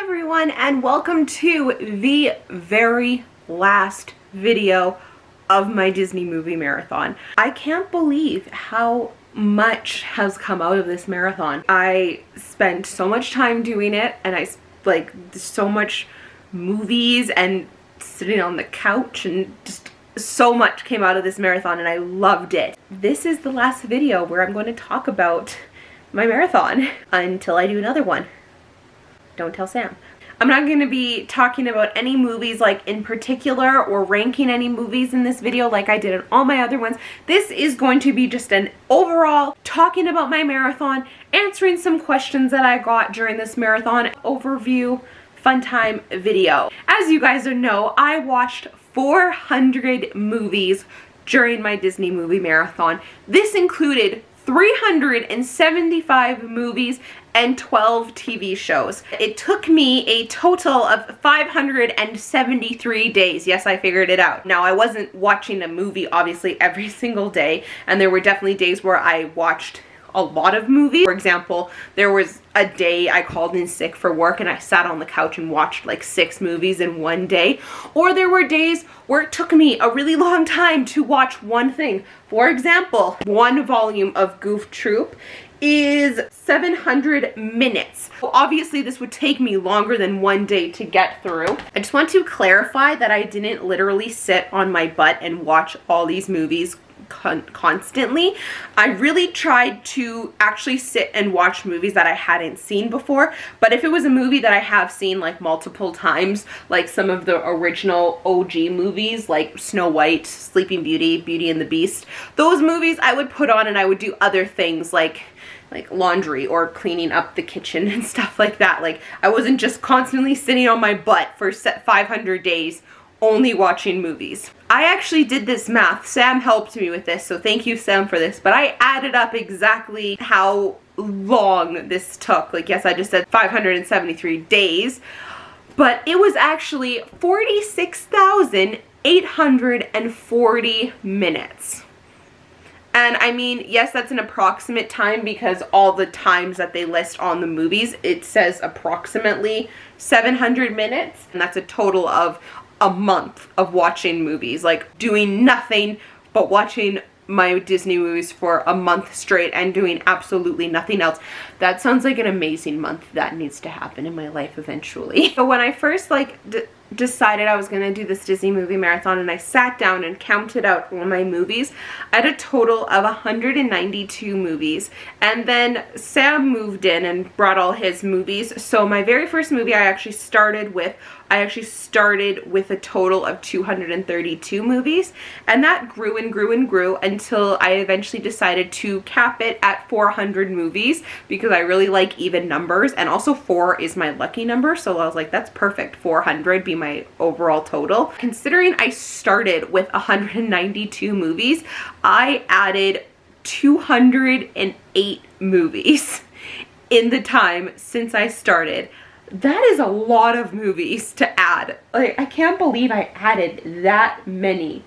everyone, and welcome to the very last video of my Disney movie marathon. I can't believe how much has come out of this marathon. I spent so much time doing it, and I like so much movies and sitting on the couch, and just so much came out of this marathon, and I loved it. This is the last video where I'm going to talk about my marathon until I do another one. Don't tell Sam. I'm not going to be talking about any movies like in particular or ranking any movies in this video like I did in all my other ones. This is going to be just an overall talking about my marathon, answering some questions that I got during this marathon, overview, fun time video. As you guys know, I watched 400 movies during my Disney movie marathon. This included 375 movies and 12 TV shows. It took me a total of 573 days. Yes, I figured it out. Now, I wasn't watching a movie obviously every single day, and there were definitely days where I watched a lot of movies. For example, there was a day I called in sick for work and I sat on the couch and watched like 6 movies in one day. Or there were days where it took me a really long time to watch one thing. For example, one volume of Goof Troop is 700 minutes. So obviously this would take me longer than one day to get through. I just want to clarify that I didn't literally sit on my butt and watch all these movies constantly. I really tried to actually sit and watch movies that I hadn't seen before, but if it was a movie that I have seen like multiple times, like some of the original OG movies like Snow White, Sleeping Beauty, Beauty and the Beast, those movies I would put on and I would do other things like laundry or cleaning up the kitchen and stuff like that. Like, I wasn't just constantly sitting on my butt for 500 days only watching movies. I actually did this math. Sam helped me with this, so thank you, Sam, for this, but I added up exactly how long this took. Like, yes, I just said 573 days, but it was actually 46,840 minutes. And I mean, yes, that's an approximate time because all the times that they list on the movies, it says approximately 700 minutes, and that's a total of a month of watching movies, like doing nothing but watching my Disney movies for a month straight and doing absolutely nothing else. That sounds like an amazing month. That needs to happen in my life eventually. So when I first decided I was gonna do this Disney movie marathon and I sat down and counted out all my movies, I had a total of 192 movies. And then Sam moved in and brought all his movies. So my very first movie I actually started with a total of 232 movies, and that grew and grew and grew until I eventually decided to cap it at 400 movies because I really like even numbers, and also 4 is my lucky number, so I was like, that's perfect, 400 be my overall total. Considering I started with 192 movies, I added 208 movies in the time since I started. That is a lot of movies to add. Like, I can't believe I added that many,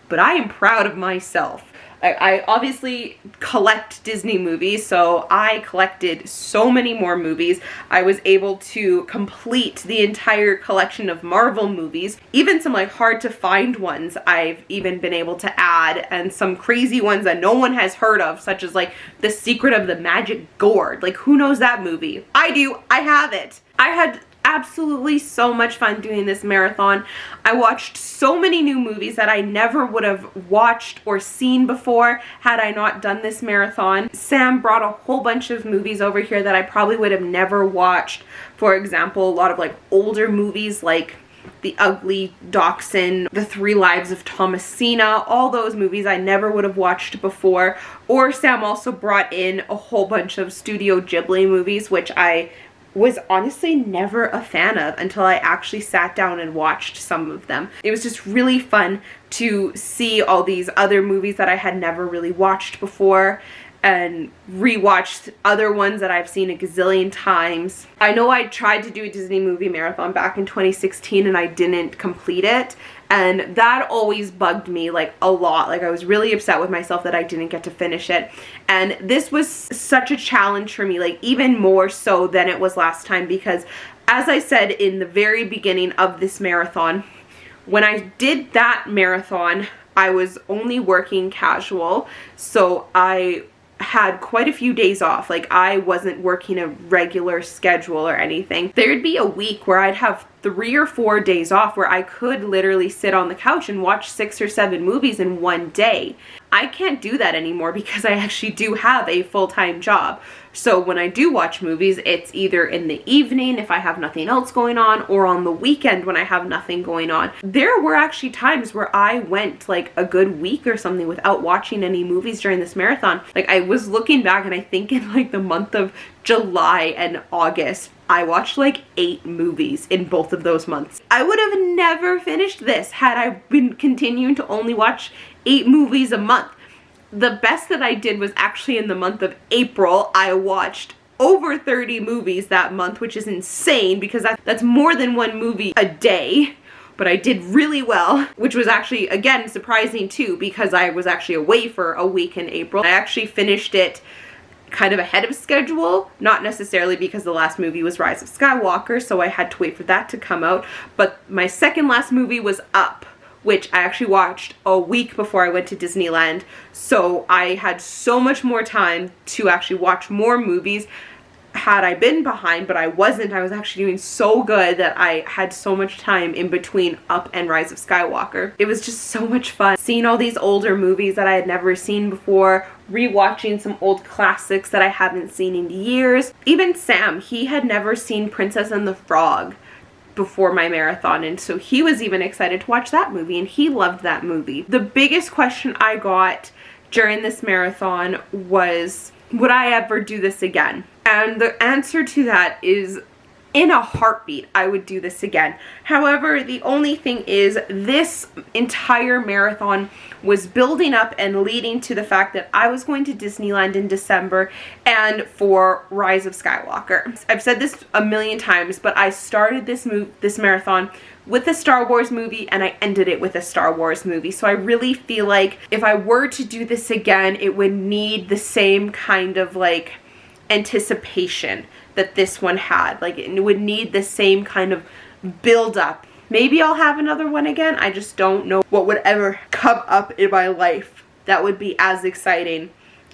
but I am proud of myself. I obviously collect Disney movies, so I collected so many more movies. I was able to complete the entire collection of Marvel movies. Even some like hard to find ones I've even been able to add, and some crazy ones that no one has heard of, such as like The Secret of the Magic Gourd. Like, who knows that movie? I do. I have it. I had absolutely so much fun doing this marathon. I watched so many new movies that I never would have watched or seen before had I not done this marathon. Sam brought a whole bunch of movies over here that I probably would have never watched. For example, a lot of like older movies like The Ugly Dachshund, The 3 Lives of Thomasina, all those movies I never would have watched before. Or Sam also brought in a whole bunch of Studio Ghibli movies, which I was honestly never a fan of until I actually sat down and watched some of them. It was just really fun to see all these other movies that I had never really watched before, and rewatched other ones that I've seen a gazillion times. I know I tried to do a Disney movie marathon back in 2016 and I didn't complete it, and that always bugged me like a lot. Like, I was really upset with myself that I didn't get to finish it, and this was such a challenge for me, like even more so than it was last time, because As I said in the very beginning of this marathon, when I did that marathon, I was only working casual, so I had quite a few days off. Like, I wasn't working a regular schedule or anything. There'd be a week where I'd have 3 or 4 days off where I could literally sit on the couch and watch 6 or 7 movies in one day. I can't do that anymore because I actually do have a full-time job. So when I do watch movies, it's either in the evening if I have nothing else going on, or on the weekend when I have nothing going on. There were actually times where I went like a good week or something without watching any movies during this marathon. Like, I was looking back and I think in like the month of July and August, I watched like 8 movies in both of those months. I would have never finished this had I been continuing to only watch 8 movies a month. The best that I did was actually in the month of April. I watched over 30 movies that month, which is insane because that's more than 1 movie a day. But I did really well, which was actually, again, surprising too, because I was actually away for a week in April. I actually finished it kind of ahead of schedule, not necessarily because the last movie was Rise of Skywalker, so I had to wait for that to come out, but my second last movie was Up, which I actually watched a week before I went to Disneyland, so I had so much more time to actually watch more movies. Had I been behind, but I wasn't. I was actually doing so good that I had so much time in between Up and Rise of Skywalker. It was just so much fun seeing all these older movies that I had never seen before, rewatching some old classics that I haven't seen in years. Even Sam, he had never seen Princess and the Frog before my marathon, and so he was even excited to watch that movie, and he loved that movie. The biggest question I got during this marathon was, would I ever do this again? And the answer to that is, in a heartbeat, I would do this again. However, the only thing is, this entire marathon was building up and leading to the fact that I was going to Disneyland in December and for Rise of Skywalker. I've said this a million times, but I started this marathon with a Star Wars movie and I ended it with a Star Wars movie. So I really feel like if I were to do this again, it would need the same kind of like anticipation that this one had. Like, it would need the same kind of build up. Maybe I'll have another one again. I just don't know what would ever come up in my life that would be as exciting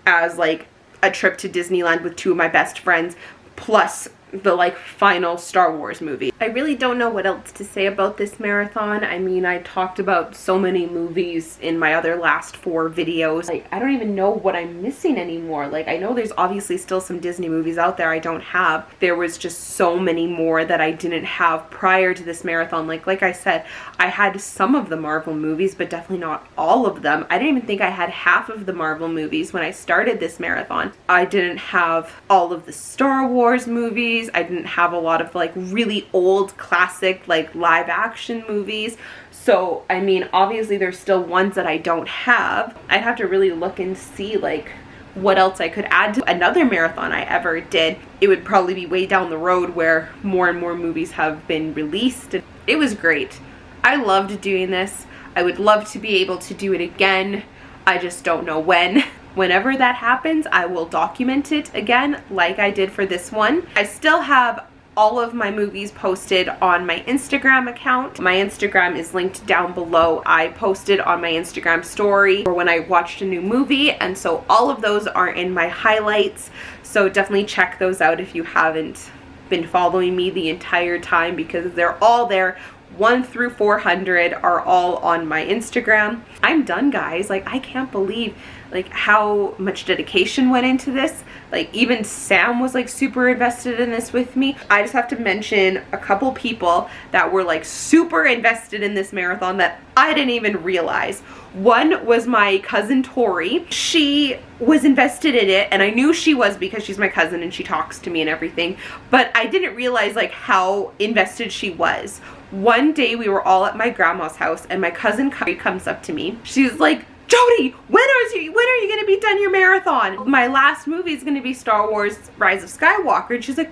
as like a trip to Disneyland with 2 of my best friends, plus the like final Star Wars movie. I really don't know what else to say about this marathon. I mean, I talked about so many movies in my other last 4 videos. Like, I don't even know what I'm missing anymore. Like, I know there's obviously still some Disney movies out there I don't have. There was just so many more that I didn't have prior to this marathon. Like I said, I had some of the Marvel movies, but definitely not all of them. I didn't even think I had half of the Marvel movies when I started this marathon. I didn't have all of the Star Wars movies. I didn't have a lot of like really old classic like live action movies. So I mean, obviously there's still ones that I don't have. I'd have to really look and see like what else I could add to another marathon I ever did. It would probably be way down the road where more and more movies have been released. It was great. I loved doing this. I would love to be able to do it again. I just don't know when. Whenever that happens, I will document it again like I did for this one. I still have all of my movies posted on my Instagram account. My Instagram is linked down below. I posted on my Instagram story or when I watched a new movie, and so all of those are in my highlights. So definitely check those out if you haven't been following me the entire time, because they're all there. 1 through 400 are all on my Instagram. I'm done, guys. Like, I can't believe like how much dedication went into this. Like, even Sam was like super invested in this with me. I just have to mention a couple people that were like super invested in this marathon that I didn't even realize. One was my cousin Tori. She was invested in it, and I knew she was because she's my cousin and she talks to me and everything, but I didn't realize like how invested she was. One day we were all at my grandma's house and my cousin Kyrie comes up to me. She's like, Jodey, when are you gonna be done your marathon? My last movie is gonna be Star Wars Rise of Skywalker. And she's like,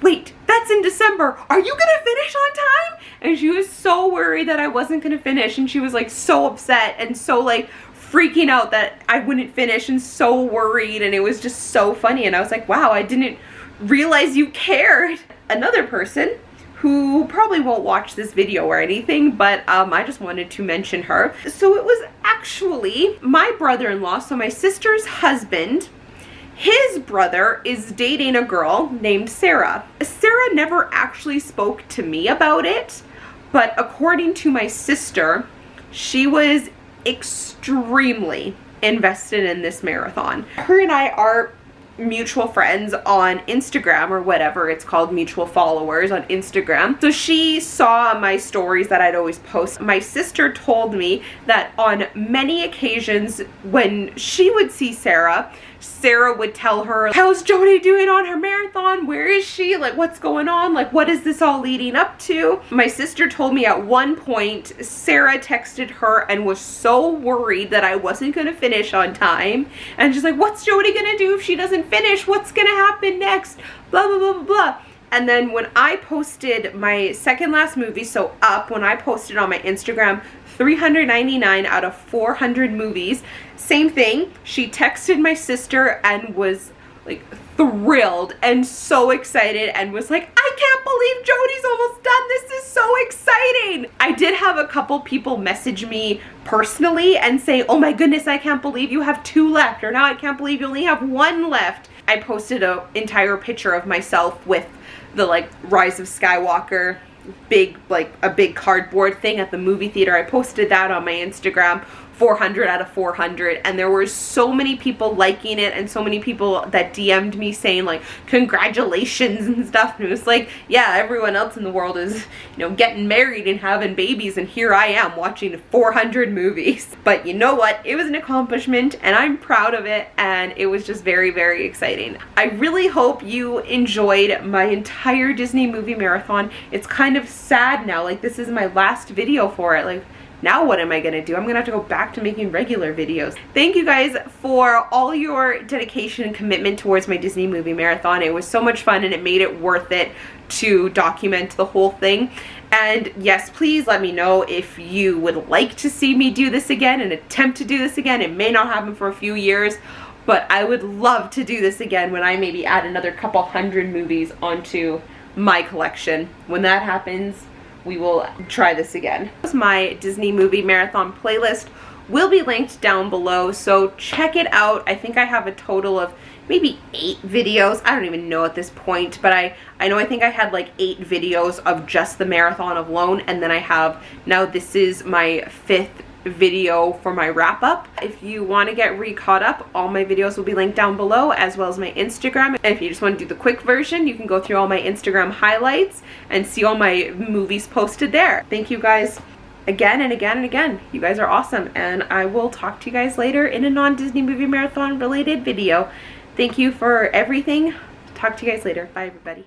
wait, that's in December. Are you gonna finish on time? And she was so worried that I wasn't gonna finish, and she was like so upset and so like freaking out that I wouldn't finish and so worried, and it was just so funny. And I was like, wow, I didn't realize you cared. Another person who probably won't watch this video or anything, but I just wanted to mention her. So it was actually my brother-in-law, so my sister's husband. His brother is dating a girl named Sarah. Sarah never actually spoke to me about it, but according to my sister, she was extremely invested in this marathon. Her and I are mutual friends on Instagram, or whatever it's called, mutual followers on Instagram. So she saw my stories that I'd always post. My sister told me that on many occasions when she would see Sarah, Sarah would tell her, how's Jodey doing on her marathon? Where is she? Like, what's going on? Like, what is this all leading up to? My sister told me at one point, Sarah texted her and was so worried that I wasn't gonna finish on time. And she's like, what's Jodey gonna do if she doesn't finish? What's gonna happen next? Blah, blah, blah, blah, blah. And then when I posted my second last movie, so Up, when I posted on my Instagram, 399 out of 400 movies, same thing. She texted my sister and was like thrilled and so excited and was like, I can't believe Jodey's almost done. This is so exciting. I did have a couple people message me personally and say, oh my goodness, I can't believe you have 2 left, or now I can't believe you only have 1 left. I posted an entire picture of myself with the like Rise of Skywalker big, like a big cardboard thing at the movie theater. I posted that on my Instagram. 400 out of 400, and there were so many people liking it and so many people that DM'd me saying like congratulations and stuff, and it was like, yeah, everyone else in the world is, you know, getting married and having babies, and here I am watching 400 movies. But you know what, it was an accomplishment and I'm proud of it, and it was just very, very exciting. I really hope you enjoyed my entire Disney movie marathon. It's kind of sad now, like this is my last video for it. Like, now what am I gonna do? I'm gonna have to go back to making regular videos. Thank you guys for all your dedication and commitment towards my Disney movie marathon. It was so much fun and it made it worth it to document the whole thing. And yes, please let me know if you would like to see me do this again and attempt to do this again. It may not happen for a few years, but I would love to do this again when I maybe add another couple hundred movies onto my collection. When that happens, we will try this again. My Disney movie marathon playlist will be linked down below, so check it out. I think I have a total of maybe 8 videos. I don't even know at this point, but I think I had like 8 videos of just the marathon alone, and then I have, now this is my 5th video for my wrap up. If you want to get caught up, all my videos will be linked down below, as well as my Instagram. And if you just want to do the quick version, you can go through all my Instagram highlights and see all my movies posted there. Thank you guys again and again and again. You guys are awesome, and I will talk to you guys later in a non-Disney movie marathon related video. Thank you for everything. Talk to you guys later. Bye everybody.